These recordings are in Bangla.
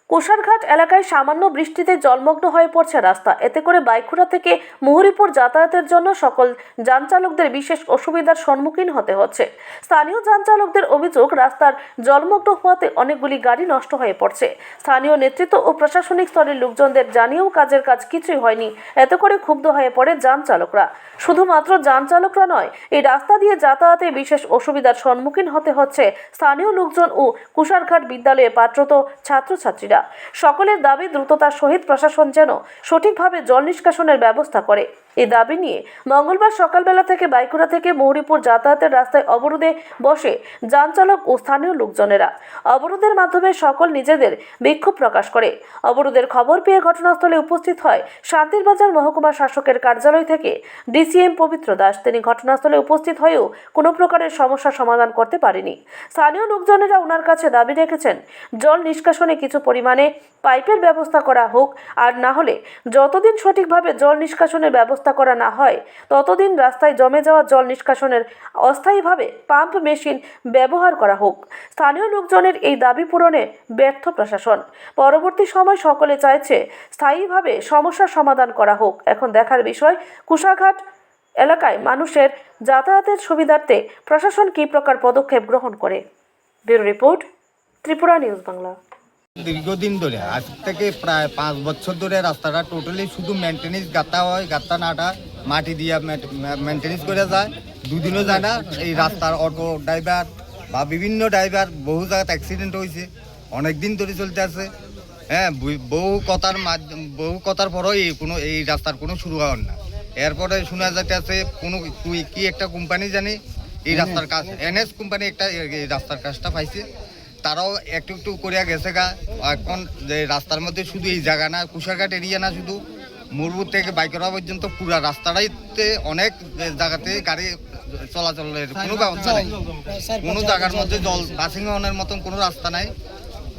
কুশারঘাট এলাকায় সামান্য বৃষ্টিতে জলমগ্ন হয়ে পড়ছে রাস্তা। এতে করে বাইকুড়া থেকে মুহুরীপুর যাতায়াতের জন্য সকল যান চালকদের বিশেষ অসুবিধার সম্মুখীন হতে হচ্ছে। স্থানীয় যান চালকদের অভিযোগ, রাস্তার জলমগ্ন হওয়াতে অনেকগুলি গাড়ি নষ্ট হয়ে পড়ছে। স্থানীয় নেতৃত্ব ও প্রশাসনিক স্তরের লোকজনদের জানিয়েও কাজের কাজ কিছুই হয়নি। এতে করে ক্ষুব্ধ হয়ে পড়ে যান চালকরা। শুধুমাত্র যান চালকরা নয়, এই রাস্তা দিয়ে যাতায়াতে বিশেষ অসুবিধার সম্মুখীন হতে হচ্ছে স্থানীয় লোকজন ও কুশারঘাট বিদ্যালয়ে পাঠরত ছাত্রছাত্রীরা। সকলের দাবি, দ্রুততার সহিত প্রশাসন যেন সঠিকভাবে জল নিষ্কাশনের ব্যবস্থা করে। এই দাবি নিয়ে মঙ্গলবার সকালবেলা থেকে বাইকুড়া থেকে মুহুরীপুর যাতায়াতের রাস্তায় অবরোধে বসে যান চালক ও স্থানীয় লোকজনেরা। অবরোধের মাধ্যমে সকল নিজেদের বিক্ষোভ প্রকাশ করে। অবরোধের খবর পেয়ে ঘটনাস্থলে উপস্থিত হয় শান্তিরবাজার মহকুমা শাসকের কার্যালয় থেকে ডিসিএম পবিত্র দাস। তিনি ঘটনাস্থলে উপস্থিত হয়েও কোনো প্রকারের সমস্যা সমাধান করতে পারেনি। স্থানীয় লোকজনেরা ওনার কাছে দাবি রেখেছেন, জল নিষ্কাশনে কিছু পরিমাণে পাইপের ব্যবস্থা করা হোক, আর না হলে যতদিন সঠিকভাবে জল নিষ্কাশনের ব্যবস্থা করা না হয় ততদিন রাস্তায় জমে যাওয়া জল নিষ্কাশনের অস্থায়ীভাবে পাম্প মেশিন ব্যবহার করা হোক। স্থানীয় লোকজনের এই দাবি পূরণে ব্যর্থ প্রশাসন। পরবর্তী সময় সকলে চাইছে স্থায়ীভাবে সমস্যার সমাধান করা হোক। এখন দেখার বিষয়, কুশারঘাট এলাকায় মানুষের যাতায়াতের সুবিধার্থে প্রশাসন কী প্রকার পদক্ষেপ গ্রহণ করে। Bureau report, Tripura news Bangla. দীর্ঘদিন ধরে, আজ থেকে প্রায় 5 বছর ধরে রাস্তাটা টোটালি শুধু মেনটেনেন্স, গাত্তা হয়, গাত্তা নাটা মাটি দিয়ে মেনটেনেন্স করে যায়, দুদিনও যায় না। এই রাস্তার অটো ড্রাইভার বা বিভিন্ন ড্রাইভার বহু জায়গায় অ্যাক্সিডেন্ট হয়েছে, অনেক দিন ধরে চলতে আছে। হ্যাঁ, বহু কথার পরেও এই রাস্তার কোনো শুরু হওয়ার না। এরপরে শোনা যাইতে আছে কি একটা কোম্পানি জানি এই রাস্তার কাজ, এনএস কোম্পানি একটা এই রাস্তার কাজটা পাইছে, তারাও একটু একটু করিয়া গেছে গা। এখন যে রাস্তার মধ্যে শুধু এই জায়গা না, কুশারঘাট এরিয়া না, শুধু মুরপুর থেকে বাইকরা পর্যন্ত পুরা রাস্তাটাইতে অনেক জায়গাতে গাড়ি চলাচলের কোনো ব্যবস্থা নেই। কোনো জায়গার মধ্যে জল বাসিং হওয়ার মতন কোনো রাস্তা নাই।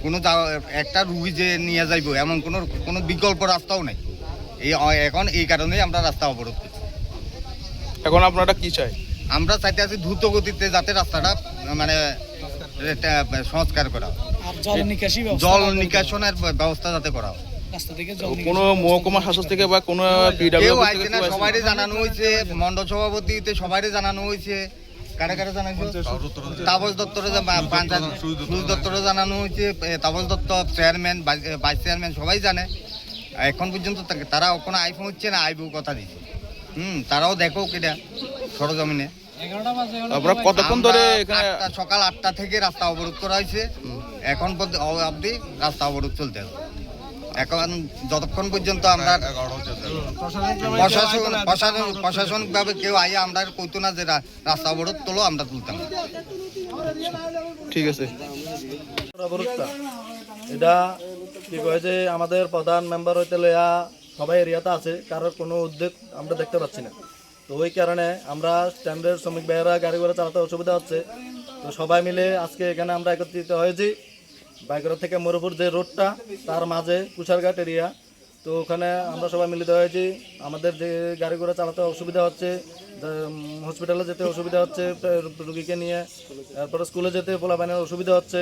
কোনো একটা রুগী যে নিয়ে যাইব এমন কোনো বিকল্প রাস্তাও নেই। এখন এই কারণেই আমরা রাস্তা অবরোধ করছি। এখন আপনারা কি চাই? আমরা চাইতে আছি দ্রুত গতিতে যাতে রাস্তাটা মানে সংস্কার করা, জল নিকাশনের ব্যবস্থা যাতে করা। কোনো মহকুমা শাসক থেকে বা কোনো সবাই জানানো হয়েছে, মন্ডল সভাপতিতে সবাই জানানো হয়েছে। কারে কারে জানাইছে? তাপস দত্তরে, সুজ দত্তরে জানানো হয়েছে, Tapas Dutta chairman, vice chairman সবাই জানে। এখন পর্যন্ত তারা কোনো আইফোন হচ্ছে না, আইবু কথা দিচ্ছে। তারাও দেখো কিনা সরজমিনে। কতক্ষণ ধরে? সকাল 8টা থেকে রাস্তা অবরোধ করা হয়েছে, এখন অবধি রাস্তা অবরোধ চলতে আছে। এখন যতক্ষণ পর্যন্ত আমরা প্রশাসনিক ভাবে কেউ আইয়া আমরা কইতো না যে রাস্তা অবরোধ তোলো, আমরা তুলতাম। ঠিক আছে। অবরোধটা এটা কি কয় যে আমাদের প্রধান মেম্বার হইতে লইয়া সবাই এরিয়াতে আছে, কারোর কোনো উদ্যোগ আমরা দেখতে পাচ্ছি না। তো ওই কারণে আমরা স্ট্যান্ডার্ড শ্রমিক ভাইয়েরা গাড়ি ঘোড়া চালাতে অসুবিধা হচ্ছে। তো সবাই মিলে আজকে এখানে আমরা একত্রিত হয়েছি। বাইকুড়া থেকে মুহুরীপুর যে রোডটা, তার মাঝে কুশারঘাট এরিয়া। তো ওখানে আমরা সবাই মিলিত হয়েছি। আমাদের যে গাড়ি ঘোড়া চালাতে অসুবিধা হচ্ছে, হসপিটালে যেতে অসুবিধা হচ্ছে রুগীকে নিয়ে, তারপরে স্কুলে যেতে পোলাপানের অসুবিধা হচ্ছে।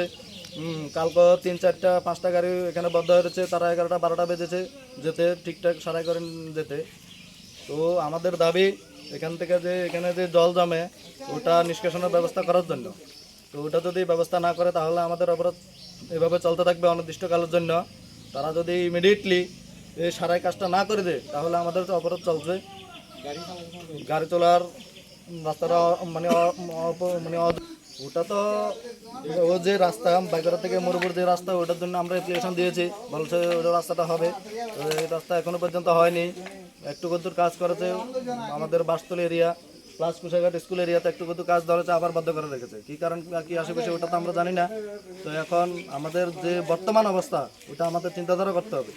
কালকে 3, 4, 5টা গাড়ি এখানে বন্ধ হয়েছে, তারা 11টা 12টা বেজেছে যেতে, ঠিকঠাক সারাই করেন যেতে। তো আমাদের দাবি এখান থেকে যে এখানে যে জল জমে ওটা নিষ্কাশনের ব্যবস্থা করার জন্য। তো ওটা যদি ব্যবস্থা না করে তাহলে আমাদের অবরোধ এভাবে চলতে থাকবে অনির্দিষ্টকালের জন্য। তারা যদি ইমিডিয়েটলি এই সারাই কাজটা না করে দেয় তাহলে আমাদের অবরোধ চলছে। গাড়ি চলার রাস্তাটা মানে ওটা তো ও যে রাস্তা বাইকুড়া থেকে মুহুরীপুর যে রাস্তা, ওটার জন্য আমরা অ্যাপ্লিকেশন দিয়েছি, বলছে ওটা রাস্তাটা হবে। তো এই রাস্তা এখনো পর্যন্ত হয়নি। একটু কদ্দুর কাজ করেছে আমাদের বাসতলী এরিয়া প্লাস কুশারঘাট স্কুল এরিয়াতে, একটু কদ্দুর কাজ ধরেছে, আবার বন্ধ করে রেখেছে। কী কারণ কি আশেপাশে ওটা তো আমরা জানি না। তো এখন আমাদের যে বর্তমান অবস্থা ওটা আমাদের চিন্তাধারা করতে হবে।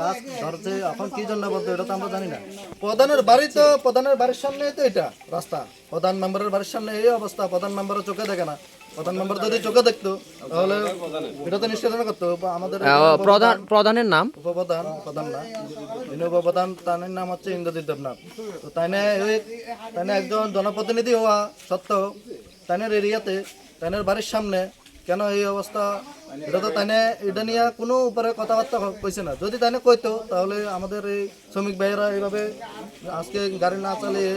কাজ ধরছে এখন কি জন্য বলতো এটা তো আমরা জানি না। প্রধানের বাড়ির সামনে তো এটা রাস্তা, প্রধান মেম্বারের বাড়ির সামনে এই অবস্থা। প্রধান মেম্বারের চোখে দেখে না। প্রধান মেম্বার যদি চোখে দেখতো তাহলে এটা তো নিষ্কাশন করতো। আমাদের প্রধানের নাম প্রধান না, যিনি উপপ্রধান তার নাম হচ্ছে ইন্দ্রজিৎ দেবনাথ। তো তাইনে একজন জনপ্রতিনিধি হওয়া সত্ত্বেও তাইনের এরিয়াতে, তাইনের বাড়ির সামনে কেন এই অবস্থা, এটা তো তাইনে এটা নিয়ে কোনো উপরে কথাবার্তা কইছে না। যদি তাইনে কইতো তাহলে আমাদের এই শ্রমিক ভাইয়েরা এইভাবে আজকে গাড়ি না চালিয়ে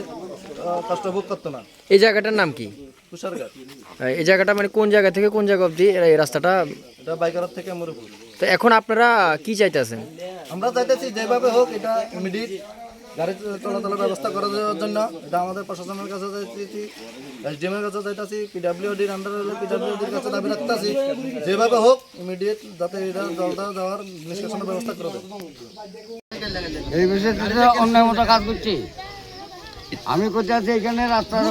কষ্ট ভোগ করতো না। এই জায়গাটার নাম কি? তুষারঘাট। এই জায়গাটা মানে কোন জায়গা থেকে কোন জায়গা অবধি এই রাস্তাটা? এটা বাইকার থেকে মুরুপুর। তো এখন আপনারা কি চাইতেছেন? আমরা চাইতেছি যেভাবে হোক এটা ইমিডিয়েট গাড়ি চলাচলের ব্যবস্থা করে দেওয়ার জন্য। এটা আমাদের প্রশাসনের কাছে চাইতেছি, এসডিএম এর কাছে চাইতেছি, পিডাব্লিউডির আন্ডারে হলে পিডাব্লিউডির কাছে দাবি রাখতেছি যেভাবে হোক ইমিডিয়েট যাতে এটা জলটা দেওয়ার নিষ্কাশনের ব্যবস্থা করে দেয়। এই বিষয়টাতে অন্য মতো কাজ করছি। আমি করতে আছি এখানে রাস্তার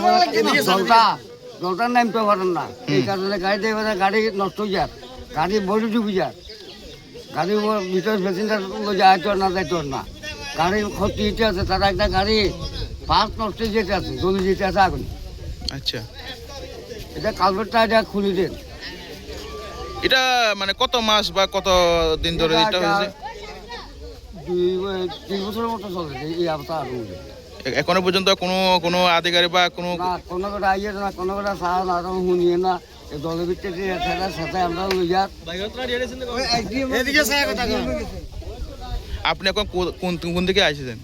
জলটা নামতে পারেন না, এই কারণে গাড়িতে গাড়ি নষ্ট হয়ে যায়, গাড়ি বডি ডুবে যায়, গাড়ির ভিতরে প্যাসেঞ্জার যাইতো না যাইতো না, গাড়ির ক্ষতি হইতে আছে। তারা একটা গাড়ি পাঁচ নষ্ট যেতে আছে, জমি যেতে আছে আগুন। আচ্ছা, এটা কালভারটা এটা খুলে দেন। এটা মানে কত মাস বা কত দিন ধরে এটা হয়েছে? 2-3 বছরের মতো চলে এই অবস্থা আগুন। এখনো পর্যন্ত কোনো আধিকারিক বা কোনো না কোনো কটা আইয়ে না, কোনো কটা সাহা না, শুনিয়ে না। এই দলের ভিতরে সাথে আমরা লই যাক। আপনি এখন কোন দিকে আসছেন?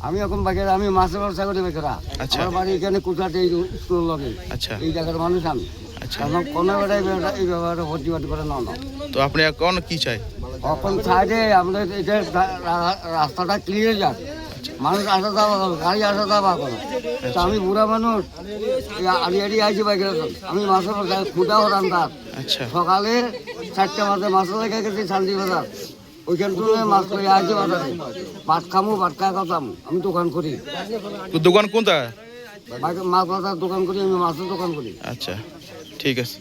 আমি এখন বাকি আমি মাছের ব্যবসা করি বেকারা। আচ্ছা। আমার বাড়ি এখানে কুটাতে স্কুল লগে। আচ্ছা এই জায়গার মানুষ আমি। আচ্ছা, কারণ কোনো কটা এই ব্যাপারে প্রতিবাদ করে না। তো আপনি এখন কি চাই? এখন সাইডে আমাদের এটা রাস্তাটা ক্লিয়ার যাক, মানুষ আসা যাওয়া করো, গাড়ি আসা যাওয়া করো। তো আমি বুড়া মানুষ, আড়ি আড়ি আইছি বাইকের। আমি মাছের ব্যবসা খুঁটা হতাম তার। আচ্ছা, সকালে 4টা মাসে মাছ লেগে গেছি শান্তি বাজার, ওইখান থেকে মাছ লই আসি বাজারে। ভাত খামো, ভাত খাওয়া খাতাম। আমি দোকান করি, দোকান কোনটা? মাছ বাজার দোকান করি, আমি মাছের দোকান করি। আচ্ছা, ঠিক আছে।